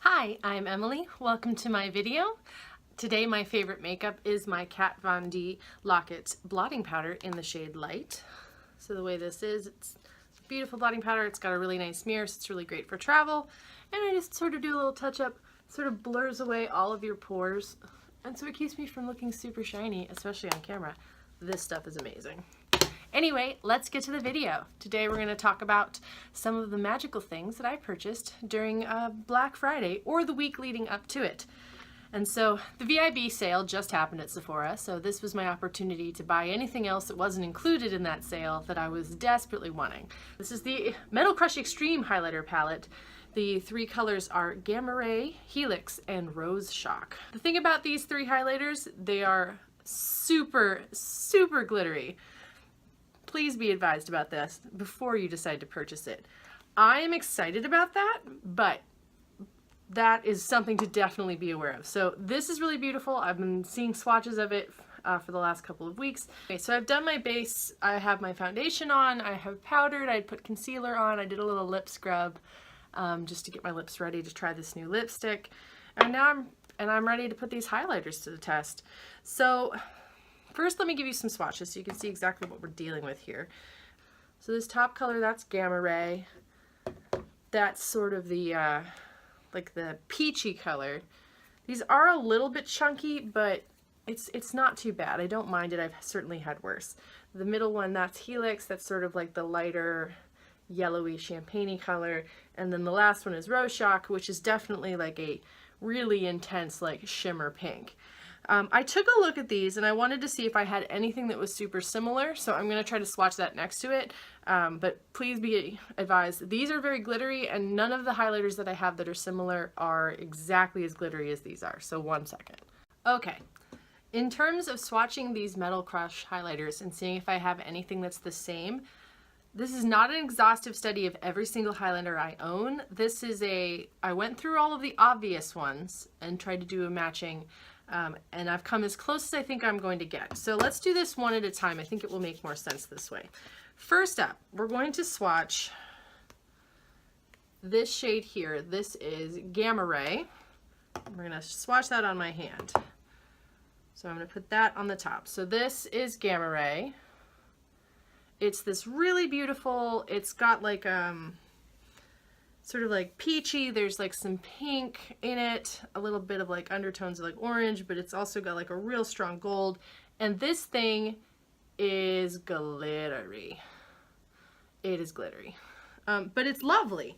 Hi, I'm Emily. Welcome to my video. Today my favorite makeup is my Kat Von D Lock-It blotting powder in the shade Light. So the way this is, it's a beautiful blotting powder. It's got a really nice smear, so it's really great for travel. And I just sort of do a little touch up, sort of blurs away all of your pores. And so it keeps me from looking super shiny, especially on camera. This stuff is amazing. Anyway, let's get to the video. Today we're going to talk about some of the magical things that I purchased during Black Friday or the week leading up to it. And so the VIB sale just happened at Sephora, so this was my opportunity to buy anything else that wasn't included in that sale that I was desperately wanting. This is the Metal Crush Extreme highlighter palette. The three colors are Gamma-ray, Helix, and Roseshock. The thing about these three highlighters, they are super, super glittery. Please be advised about this before you decide to purchase it. I am excited about that, but that is something to definitely be aware of. So this is really beautiful. I've been seeing swatches of it for the last couple of weeks. Okay, so I've done my base. I have my foundation on. I have powdered. I put concealer on. I did a little lip scrub just to get my lips ready to try this new lipstick. And now I'm ready to put these highlighters to the test. So first, let me give you some swatches so you can see exactly what we're dealing with here. So this top color, that's Gamma-ray. That's sort of the, like the peachy color. These are a little bit chunky, but it's not too bad. I don't mind it. I've certainly had worse. The middle one, that's Helix. That's sort of like the lighter yellowy champagne-y color. And then the last one is Roseshock, which is definitely like a really intense like shimmer pink. I took a look at these and I wanted to see if I had anything that was super similar, so I'm going to try to swatch that next to it, but please be advised, these are very glittery and none of the highlighters that I have that are similar are exactly as glittery as these are, so 1 second. Okay, in terms of swatching these Metal Crush highlighters and seeing if I have anything that's the same, this is not an exhaustive study of every single highlighter I own. This is I went through all of the obvious ones and tried to do a matching. And I've come as close as I think I'm going to get. So let's do this one at a time. I think it will make more sense this way. First up, we're going to swatch this shade here. This is Gamma-ray. We're going to swatch that on my hand. So I'm going to put that on the top. So this is Gamma-ray. It's this really beautiful, it's got like sort of like peachy, there's like some pink in it, a little bit of like undertones of like orange, but it's also got like a real strong gold. And this thing is glittery. It is glittery, but it's lovely.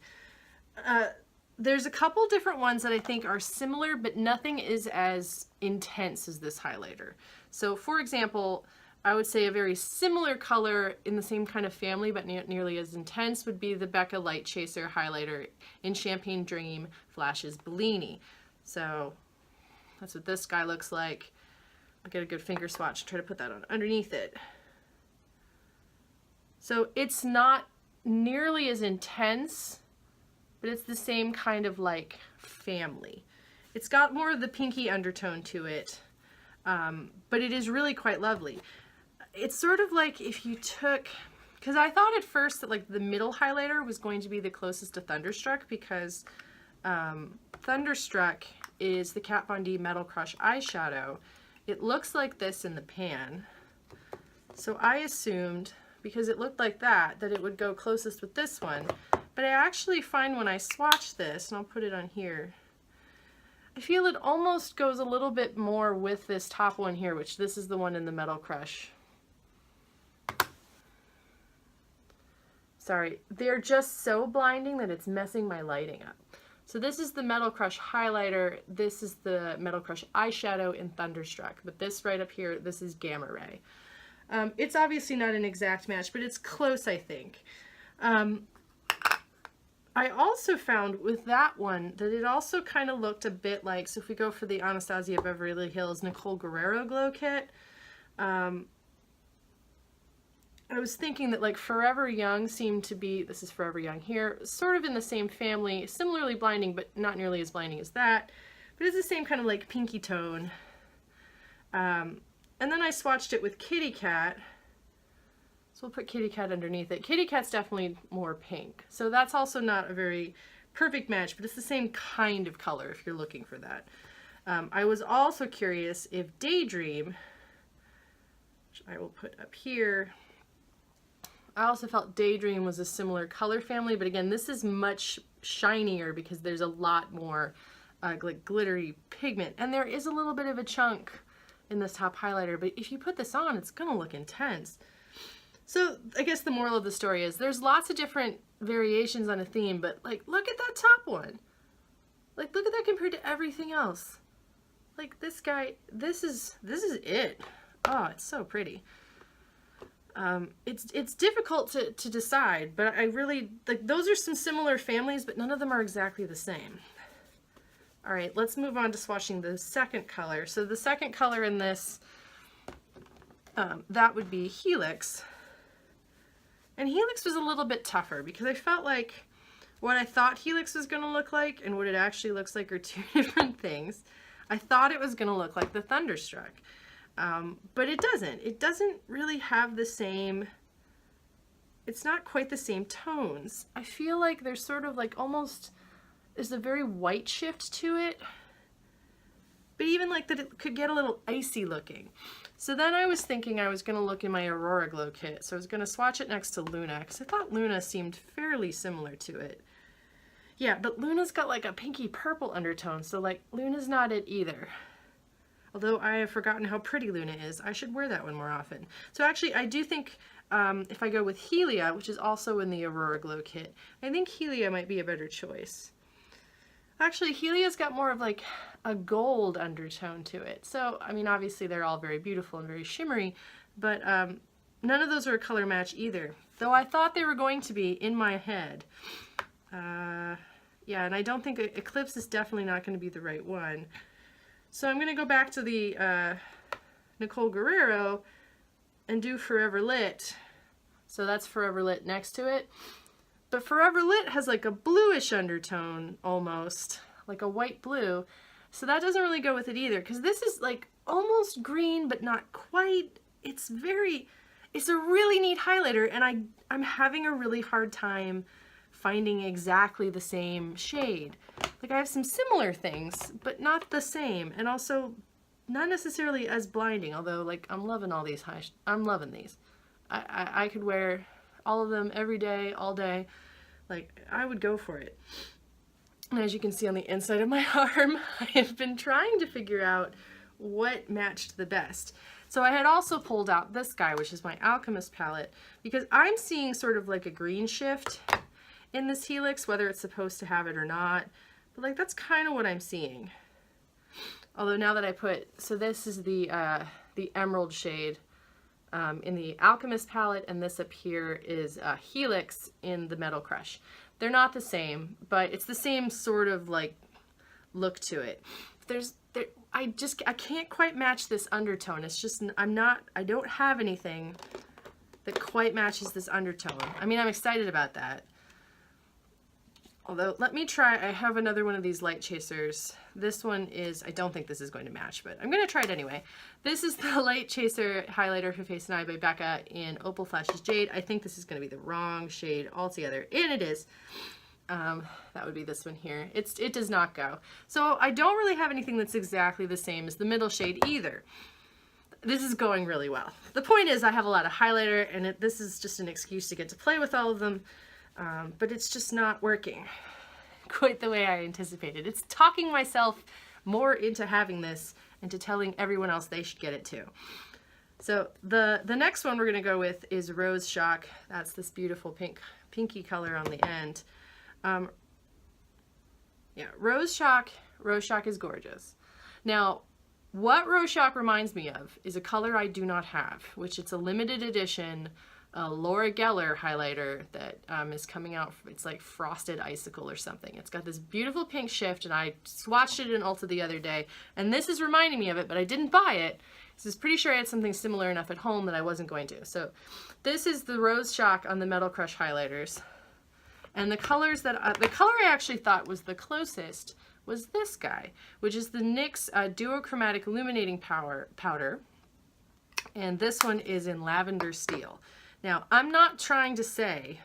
There's a couple different ones that I think are similar, but nothing is as intense as this highlighter. So for example, I would say a very similar color in the same kind of family, but not nearly as intense, would be the Becca Light Chaser highlighter in Champagne Dream Flashes Bellini. So that's what this guy looks like. I'll get a good finger swatch and try to put that on underneath it. So it's not nearly as intense, but it's the same kind of like family. It's got more of the pinky undertone to it, but it is really quite lovely. It's sort of like if you took, because I thought at first that like the middle highlighter was going to be the closest to Thunderstruck, because Thunderstruck is the Kat Von D Metal Crush eyeshadow. It looks like this in the pan. So I assumed, because it looked like that it would go closest with this one. But I actually find when I swatch this, and I'll put it on here, I feel it almost goes a little bit more with this top one here, which this is the one in the Metal Crush. Sorry, they're just so blinding that it's messing my lighting up. So this is the Metal Crush highlighter. This is the Metal Crush eyeshadow in Thunderstruck. But this right up here, this is Gamma-ray. It's obviously not an exact match, but it's close, I think. I also found with that one that it also kind of looked a bit like, so if we go for the Anastasia Beverly Hills Nicole Guerriero Glow Kit, I was thinking that like Forever Young seemed to be, this is Forever Young here, sort of in the same family, similarly blinding, but not nearly as blinding as that. But it's the same kind of like pinky tone. And then I swatched it with Kitty Cat. So we'll put Kitty Cat underneath it. Kitty Cat's definitely more pink. So that's also not a very perfect match, but it's the same kind of color if you're looking for that. I was also curious if Daydream, which I will put up here, I also felt Daydream was a similar color family, but again, this is much shinier because there's a lot more like glittery pigment, and there is a little bit of a chunk in this top highlighter, but if you put this on, it's gonna look intense. So I guess the moral of the story is there's lots of different variations on a theme, but like, look at that top one. Like, look at that compared to everything else. Like this guy, this is it. Oh, it's so pretty. It's difficult to decide, but I really, like, those are some similar families, but none of them are exactly the same. All right, let's move on to swatching the second color. So the second color in this, that would be Helix. And Helix was a little bit tougher because I felt like what I thought Helix was gonna look like and what it actually looks like are two different things. I thought it was gonna look like the Thunderstruck. But it doesn't. It doesn't really have the same, it's not quite the same tones. I feel like there's sort of like almost, there's a very white shift to it, but even like that it could get a little icy looking. So then I was thinking I was going to look in my Aurora Glow kit. So I was going to swatch it next to Luna because I thought Luna seemed fairly similar to it. Yeah, but Luna's got like a pinky purple undertone, so like Luna's not it either. Although I have forgotten how pretty Luna is. I should wear that one more often. So actually, I do think if I go with Helia, which is also in the Aurora Glow kit, I think Helia might be a better choice. Actually, Helia's got more of like a gold undertone to it. So, I mean, obviously they're all very beautiful and very shimmery, but none of those are a color match either. Though I thought they were going to be in my head. Yeah, and I don't think Eclipse is definitely not going to be the right one. So I'm going to go back to the Nicole Guerriero and do Forever Lit. So that's Forever Lit next to it. But Forever Lit has like a bluish undertone almost, like a white blue. So that doesn't really go with it either, because this is like almost green, but not quite. It's a really neat highlighter, and I'm having a really hard time finding exactly the same shade. Like I have some similar things, but not the same, and also not necessarily as blinding, although like I'm loving all these I'm loving these. I could wear all of them every day, all day. Like I would go for it. And as you can see on the inside of my arm, I have been trying to figure out what matched the best. So I had also pulled out this guy, which is my Alchemist palette, because I'm seeing sort of like a green shift in this Helix, whether it's supposed to have it or not. But like that's kind of what I'm seeing. Although now that I so this is the emerald shade in the Alchemist palette, and this up here is Helix in the Metal Crush. They're not the same, but it's the same sort of like look to it. I can't quite match this undertone. It's just, I don't have anything that quite matches this undertone. I mean, I'm excited about that. Although, let me try, I have another one of these light chasers. This one is, I don't think this is going to match, but I'm going to try it anyway. This is the Light Chaser Highlighter for Face and Eye by Becca in Opal Flashes Jade. I think this is going to be the wrong shade altogether, and it is. That would be this one here. It does not go. So I don't really have anything that's exactly the same as the middle shade either. This is going really well. The point is I have a lot of highlighter, and this is just an excuse to get to play with all of them. But it's just not working quite the way I anticipated. It's talking myself more into having this and to telling everyone else they should get it too. So the next one we're going to go with is Roseshock. That's this beautiful pinky color on the end. Yeah, Roseshock is gorgeous. Now, what Roseshock reminds me of is a color I do not have, which it's a limited edition Laura Gellar highlighter that is coming out. It's like Frosted Icicle or something. It's got this beautiful pink shift, and I swatched it in Ulta the other day, and this is reminding me of it, but I didn't buy it. So I was pretty sure I had something similar enough at home that I wasn't going to. So this is the Roseshock on the Metal Crush highlighters. And the colors that, the color I actually thought was the closest was this guy, which is the NYX Duo Chromatic Illuminating Powder. And this one is in Lavender Steel. Now, I'm not trying to say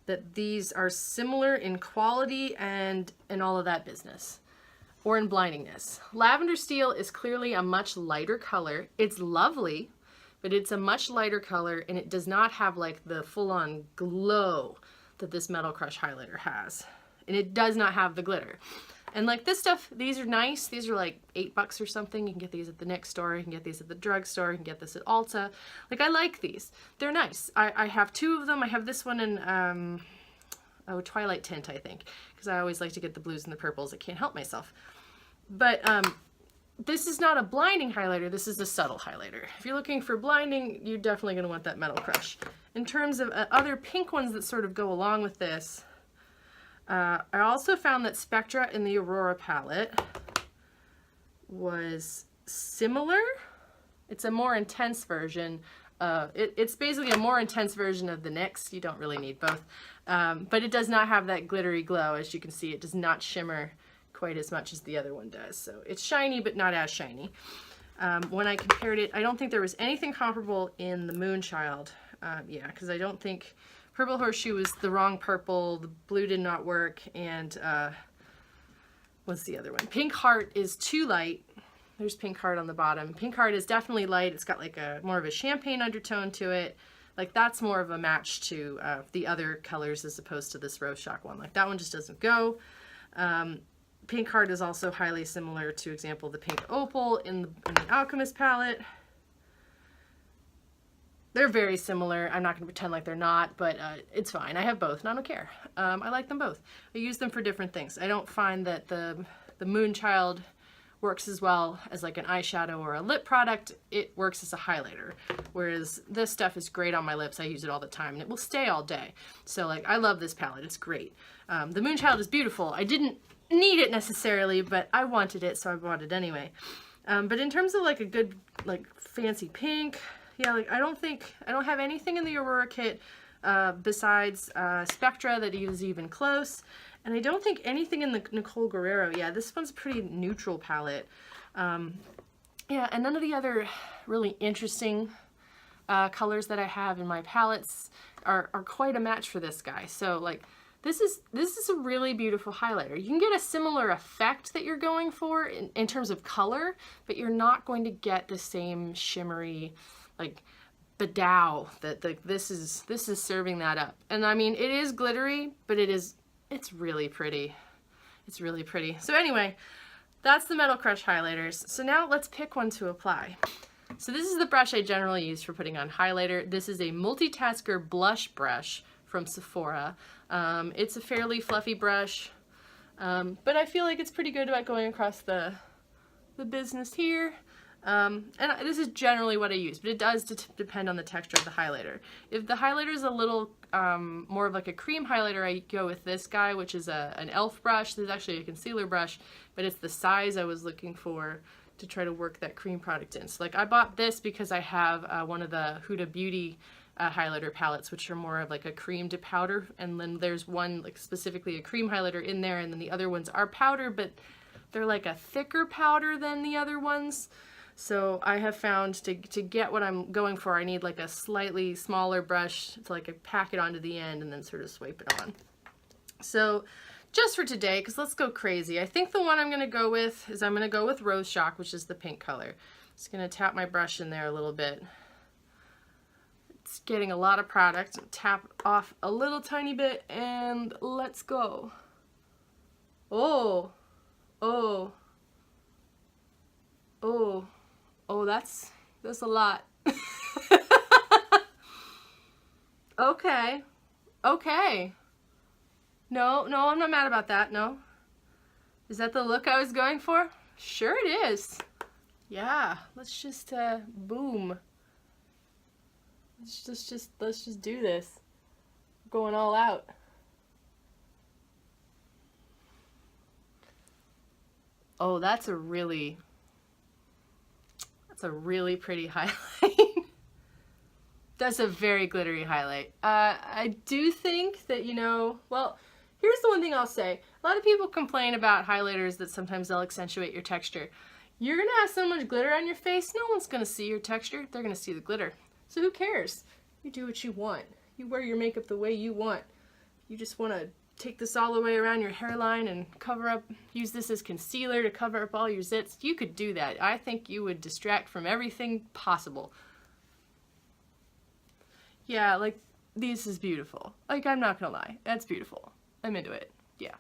that these are similar in quality and all of that business, or in blindingness. Lavender Steel is clearly a much lighter color. It's lovely, but it's a much lighter color, and it does not have like the full-on glow that this Metal Crush highlighter has. And it does not have the glitter. And like this stuff, these are nice. These are like $8 or something. You can get these at the Nick store. You can get these at the drugstore. You can get this at Ulta. Like, I like these. They're nice. I have two of them. I have this one in Twilight Tint, I think, because I always like to get the blues and the purples. I can't help myself. But this is not a blinding highlighter. This is a subtle highlighter. If you're looking for blinding, you're definitely going to want that Metal Crush. In terms of other pink ones that sort of go along with this, I also found that Spectra in the Aurora palette was similar. It's a more intense version. It's basically a more intense version of the NYX. You don't really need both. But it does not have that glittery glow. As you can see, it does not shimmer quite as much as the other one does. So it's shiny, but not as shiny. When I compared it, I don't think there was anything comparable in the Moonchild. Yeah, because I don't think... Purple Horseshoe was the wrong purple, the blue did not work, and what's the other one? Pink Heart is too light. There's Pink Heart on the bottom. Pink Heart is definitely light. It's got like a more of a champagne undertone to it. Like, that's more of a match to the other colors as opposed to this Roseshock one. Like, that one just doesn't go. Pink Heart is also highly similar to, example, the Pink Opal in the Alchemist palette. They're very similar. I'm not going to pretend like they're not, but it's fine. I have both, and I don't care. I like them both. I use them for different things. I don't find that the Moonchild works as well as like an eyeshadow or a lip product. It works as a highlighter, whereas this stuff is great on my lips. I use it all the time, and it will stay all day. So, like, I love this palette. It's great. The Moonchild is beautiful. I didn't need it necessarily, but I wanted it, so I bought it anyway. But in terms of like a good, like, fancy pink... Yeah, like, I don't have anything in the Aurora kit besides Spectra that is even close. And I don't think anything in the Nicole Guerriero. Yeah, this one's a pretty neutral palette. Yeah, and none of the other really interesting colors that I have in my palettes are quite a match for this guy. So, like, this is a really beautiful highlighter. You can get a similar effect that you're going for in terms of color, but you're not going to get the same shimmery, like, bedow that this is serving that up. And I mean, it is glittery, but it's really pretty. It's really pretty. So anyway, that's the Metal Crush highlighters. So now let's pick one to apply. So this is the brush I generally use for putting on highlighter. This is a Multitasker blush brush from Sephora. It's a fairly fluffy brush, but I feel like it's pretty good about going across the business here. And this is generally what I use, but it does depend on the texture of the highlighter. If the highlighter is a little more of like a cream highlighter, I go with this guy, which is an e.l.f. brush. This is actually a concealer brush, but it's the size I was looking for to try to work that cream product in. So, like, I bought this because I have one of the Huda Beauty highlighter palettes, which are more of like a cream to powder, and then there's one like specifically a cream highlighter in there, and then the other ones are powder, but they're like a thicker powder than the other ones. So I have found to get what I'm going for, I need like a slightly smaller brush to like pack it onto the end and then sort of swipe it on. So just for today, because let's go crazy, I think the one I'm going to go with is I'm going to go with Roseshock, which is the pink color. Just going to tap my brush in there a little bit. It's getting a lot of product. Tap off a little tiny bit and let's go. Oh, oh, oh. Oh, that's a lot. Okay. Okay. No, I'm not mad about that, no. Is that the look I was going for? Sure it is. Yeah, let's just, boom. Let's just do this. We're going all out. Oh, that's a really pretty highlight. That's a very glittery highlight. I do think that, you know, well, here's the one thing I'll say. A lot of people complain about highlighters that sometimes they'll accentuate your texture. You're gonna have so much glitter on your face, no one's gonna see your texture. They're gonna see the glitter. So who cares? You do what you want. You wear your makeup the way you want. you just want to take this all the way around your hairline and cover up, use this as concealer to cover up all your zits, you could do that. I think you would distract from everything possible. Yeah, like, this is beautiful. Like, I'm not gonna lie, that's beautiful. I'm into it, yeah.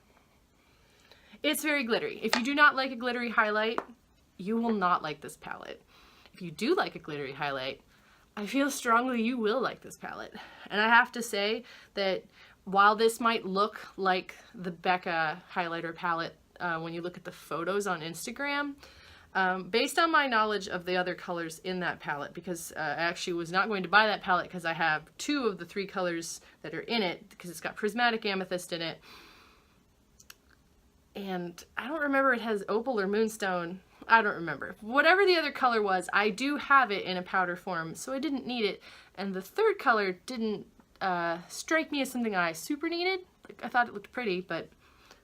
It's very glittery. If you do not like a glittery highlight, you will not like this palette. If you do like a glittery highlight, I feel strongly you will like this palette. And I have to say that while this might look like the Becca highlighter palette when you look at the photos on Instagram, based on my knowledge of the other colors in that palette, because I actually was not going to buy that palette because I have 2 of the 3 colors that are in it, because it's got Prismatic Amethyst in it. And I don't remember it has Opal or Moonstone. I don't remember. Whatever the other color was, I do have it in a powder form, so I didn't need it. And the third color didn't strike me as something I super needed. Like, I thought it looked pretty, but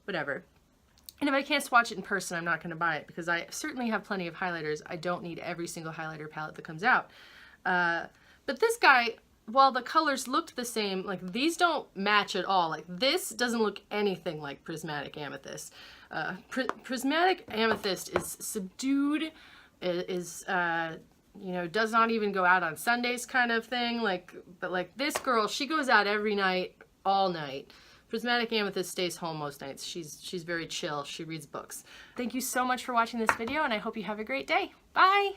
whatever. And if I can't swatch it in person, I'm not going to buy it, because I certainly have plenty of highlighters. I don't need every single highlighter palette that comes out. But this guy, while the colors looked the same, like, these don't match at all. Like, this doesn't look anything like Prismatic Amethyst. Prismatic Amethyst is subdued, is you know, does not even go out on Sundays kind of thing. Like, but like this girl, she goes out every night, all night. Prismatic Amethyst stays home most nights. She's very chill. She reads books. Thank you so much for watching this video, and I hope you have a great day. Bye!